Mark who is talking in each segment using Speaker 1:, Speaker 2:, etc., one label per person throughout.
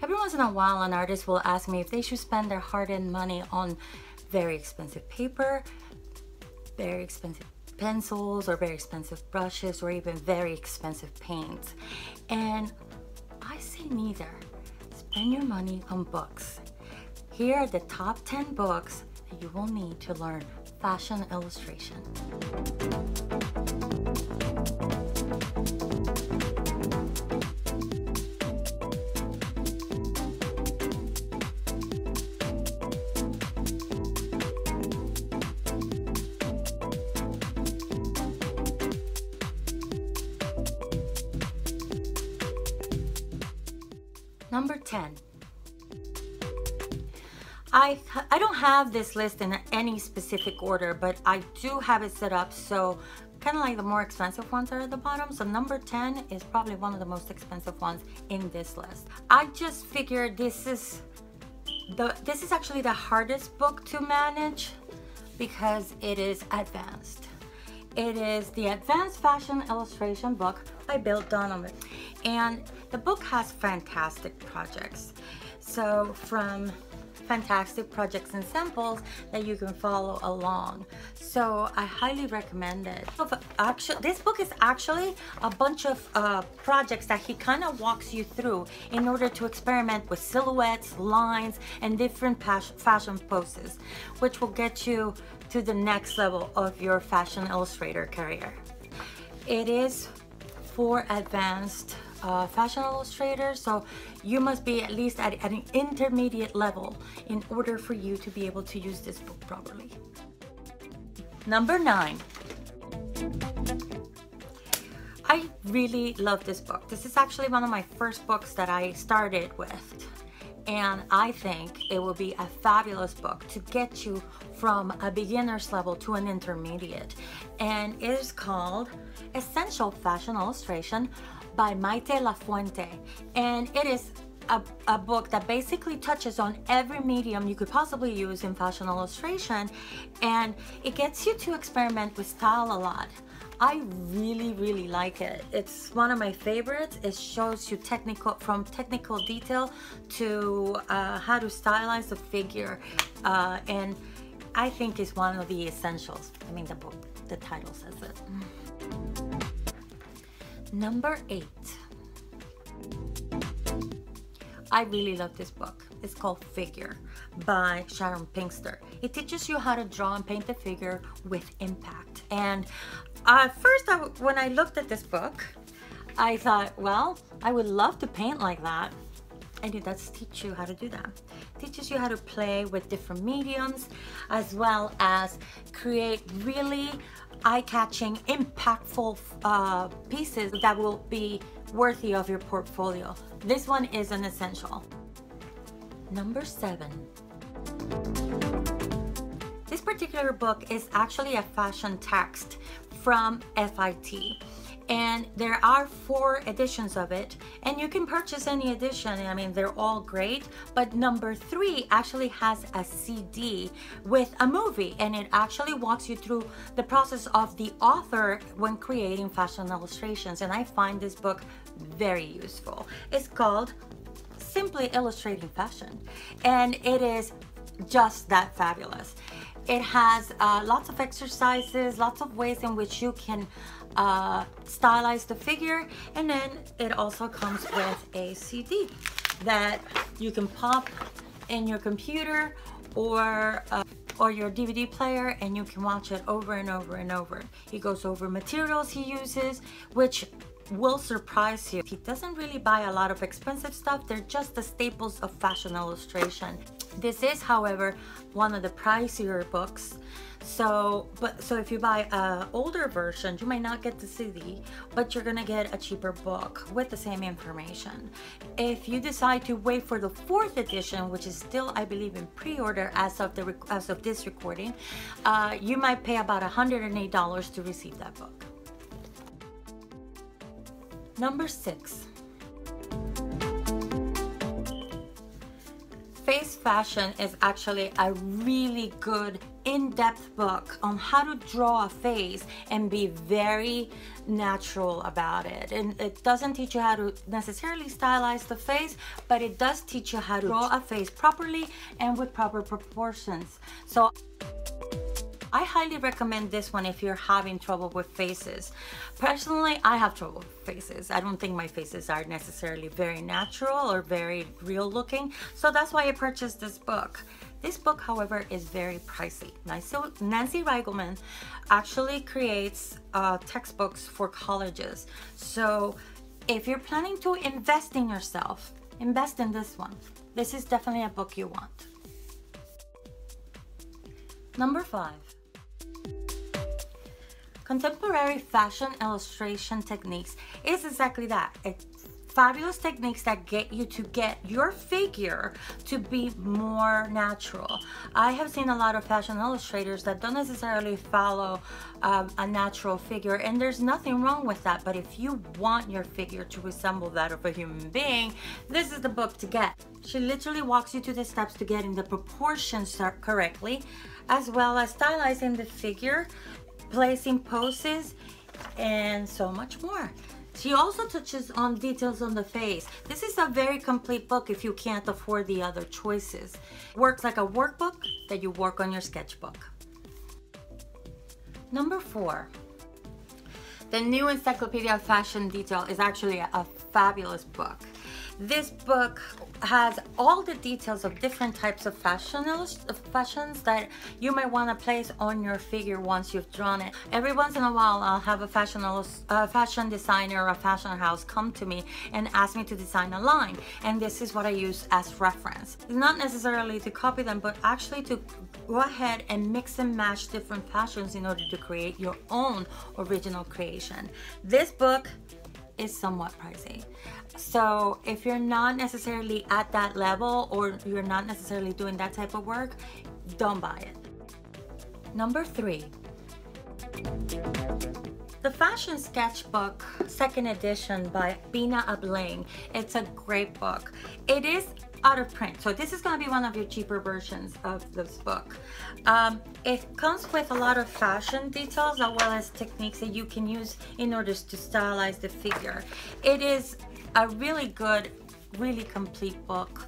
Speaker 1: Every once in a while, an artist will ask me if they should spend their hard-earned money on very expensive paper, very expensive pencils, or very expensive brushes, or even very expensive paints. And I say neither. Spend your money on books. Here are the top 10 books that you will need to learn fashion illustration. Number 10. I don't have this list in any specific order, but I do have it set up so kind of like the more expensive ones are at the bottom. So number 10 is probably one of the most expensive ones in this list. I just figured this is actually the hardest book to manage because it is advanced. It is the Advanced Fashion Illustration book by Bill Donovan. And the book has fantastic projects. So from fantastic projects and samples that you can follow along. So I highly recommend it. This book is actually a bunch of projects that he kind of walks you through in order to experiment with silhouettes, lines, and different fashion poses, which will get you to the next level of your fashion illustrator career. It is for advanced fashion illustrators, so you must be at least at an intermediate level in order for you to be able to use this book properly. Number 9. I really love this book. This is actually one of my first books that I started with, and I think it will be a fabulous book to get you from a beginner's level to an intermediate, and it is called Essential Fashion Illustration by Maite Lafuente, and it is a book that basically touches on every medium you could possibly use in fashion illustration, and it gets you to experiment with style a lot. I really like it. It's one of my favorites. It shows you from technical detail to how to stylize a figure, and I think it's one of the essentials. I mean, the title says it. Number 8. I really love this book. It's called Figure by Sharon Pinkster. It teaches you how to draw and paint the figure with impact. And first, when I looked at this book, I thought, well, I would love to paint like that. And it does teach you how to do that. It teaches you how to play with different mediums, as well as create really eye-catching, impactful pieces that will be worthy of your portfolio. This one is an essential. Number 7. This particular book is actually a fashion text from FIT. And there are 4 editions of it, and you can purchase any edition. I mean, they're all great, but number 3 actually has a CD with a movie, and it actually walks you through the process of the author when creating fashion illustrations, and I find this book very useful. It's called Simply Illustrating Fashion, and it is just that fabulous. It has lots of exercises, lots of ways in which you can stylize the figure, and then it also comes with a CD that you can pop in your computer or your DVD player, and you can watch it over and over and over. He goes over materials he uses, which will surprise you. He doesn't really buy a lot of expensive stuff. They're just the staples of fashion illustration. This is, however, one of the pricier books. So if you buy an older version, you might not get the CD, but you're gonna get a cheaper book with the same information. If you decide to wait for the 4th edition, which is still, I believe, in pre-order as of this recording, you might pay about $108 to receive that book. Number 6. Face Fashion is actually a really good in-depth book on how to draw a face and be very natural about it. And it doesn't teach you how to necessarily stylize the face, but it does teach you how to draw a face properly and with proper proportions. So I highly recommend this one if you're having trouble with faces. Personally, I have trouble with faces. I don't think my faces are necessarily very natural or very real looking. So that's why I purchased this book. This book, however, is very pricey. Nancy Reigelman actually creates textbooks for colleges. So if you're planning to invest in yourself, invest in this one. This is definitely a book you want. Number 5. Contemporary fashion illustration techniques is exactly that. It's fabulous techniques that get you to get your figure to be more natural. I have seen a lot of fashion illustrators that don't necessarily follow a natural figure, and there's nothing wrong with that. But if you want your figure to resemble that of a human being, this is the book to get. She literally walks you through the steps to getting the proportions correctly, as well as stylizing the figure, placing poses, and so much more. She also touches on details on the face. This is a very complete book if you can't afford the other choices. Works like a workbook that you work on your sketchbook. Number 4. The New Encyclopedia of Fashion Detail is actually a fabulous book. This book has all the details of different types of fashions that you might want to place on your figure once you've drawn it. Every once in a while, I'll have a fashion designer or a fashion house come to me and ask me to design a line, and this is what I use as reference. It's not necessarily to copy them, but actually to go ahead and mix and match different fashions in order to create your own original creation. This book is somewhat pricey. So if you're not necessarily at that level, or you're not necessarily doing that type of work, don't buy it. Number 3. The Fashion Sketchbook 2nd edition by Elaine. It's a great book. It is out of print, so this is going to be one of your cheaper versions of this book. It comes with a lot of fashion details as well as techniques that you can use in order to stylize the figure. It is a really good, really complete book.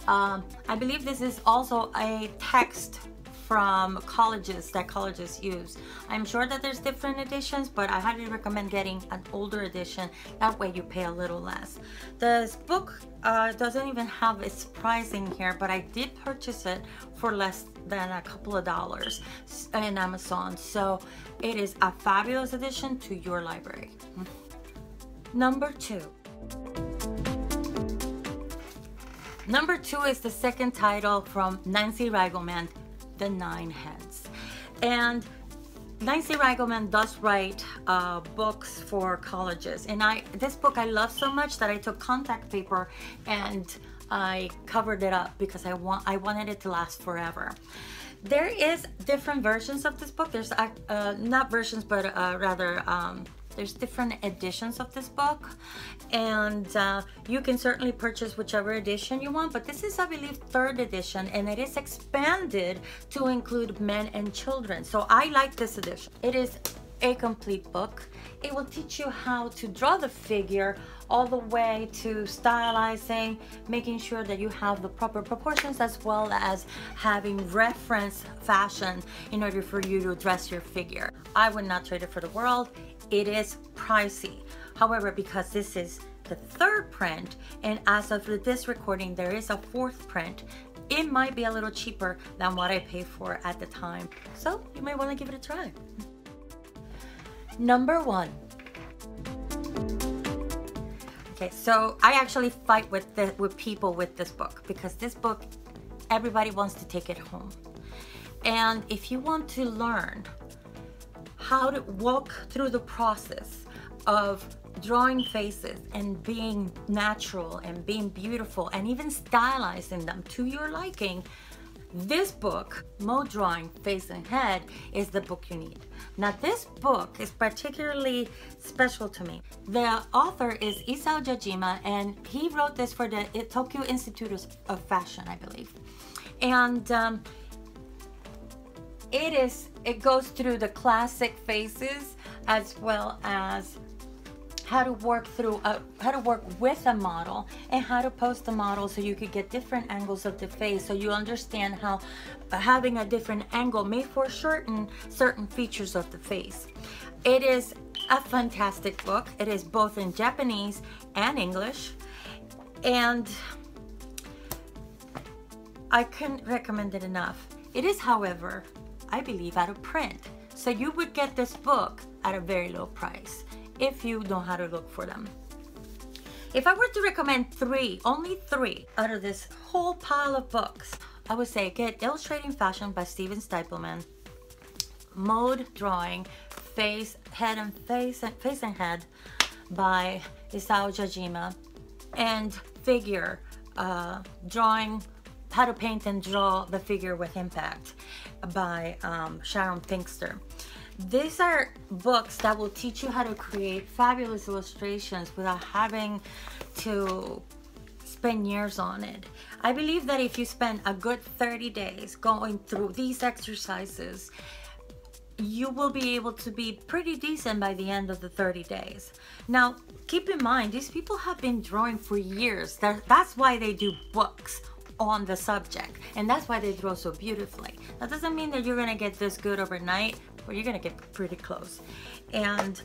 Speaker 1: I believe this is also a text from colleges that colleges use. I'm sure that there's different editions, but I highly recommend getting an older edition. That way you pay a little less. This book doesn't even have its pricing here, but I did purchase it for less than a couple of dollars in Amazon. So it is a fabulous addition to your library. Number 2. Number 2 is the second title from Nancy Reigelman, The 9 Heads. And Nancy Reigelman does write books for colleges, and this book I love so much that I took contact paper and I covered it up because I wanted it to last forever. There is different versions of this book. There's not versions, but rather there's different editions of this book, and you can certainly purchase whichever edition you want, but this is, I believe, 3rd edition, and it is expanded to include men and children. So I like this edition. It is a complete book. It will teach you how to draw the figure all the way to stylizing, making sure that you have the proper proportions, as well as having reference fashion in order for you to dress your figure. I would not trade it for the world. It is pricey. However, because this is the 3rd print, and as of this recording, there is a 4th print, it might be a little cheaper than what I paid for at the time. So you might want to give it a try. Number 1. Okay, so I actually fight with people with this book, because this book, everybody wants to take it home. And if you want to learn how to walk through the process of drawing faces and being natural and being beautiful and even stylizing them to your liking, this book, Mode Drawing Face and Head, is the book you need. Now this book is particularly special to me. The author is Isao Jajima, and he wrote this for the Tokyo Institute of Fashion, I believe. And it goes through the classic faces as well as how to work with a model and how to pose the model so you could get different angles of the face, so you understand how having a different angle may foreshorten certain features of the face. It is a fantastic book. It is both in Japanese and English, and I couldn't recommend it enough. It is, however, I believe, out of print, so you would get this book at a very low price if you know how to look for them. If I were to recommend only three out of this whole pile of books, I would say get Illustrating Fashion by Steven Stipleman, Mode Drawing, Face and Head by Isao Jajima, and Figure, Drawing, How to Paint and Draw the Figure with Impact by Sharon Pinkster. These are books that will teach you how to create fabulous illustrations without having to spend years on it. I believe that if you spend a good 30 days going through these exercises, you will be able to be pretty decent by the end of the 30 days. Now, keep in mind, these people have been drawing for years. That's why they do books on the subject, and that's why they draw so beautifully. That doesn't mean that you're gonna get this good overnight, but you're gonna get pretty close, and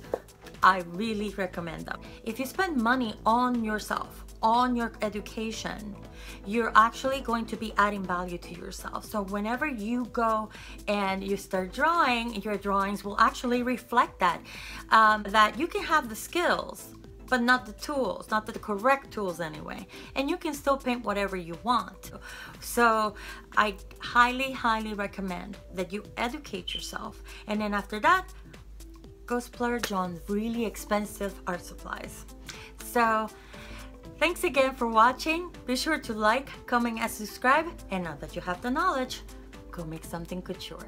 Speaker 1: I really recommend them. If you spend money on yourself, on your education, you're actually going to be adding value to yourself. So whenever you go and you start drawing, your drawings will actually reflect that, that you can have the skills, but not the tools, not the correct tools anyway. And you can still paint whatever you want. So I highly, highly recommend that you educate yourself. And then after that, go splurge on really expensive art supplies. So thanks again for watching. Be sure to like, comment, and subscribe. And now that you have the knowledge, go make something couture.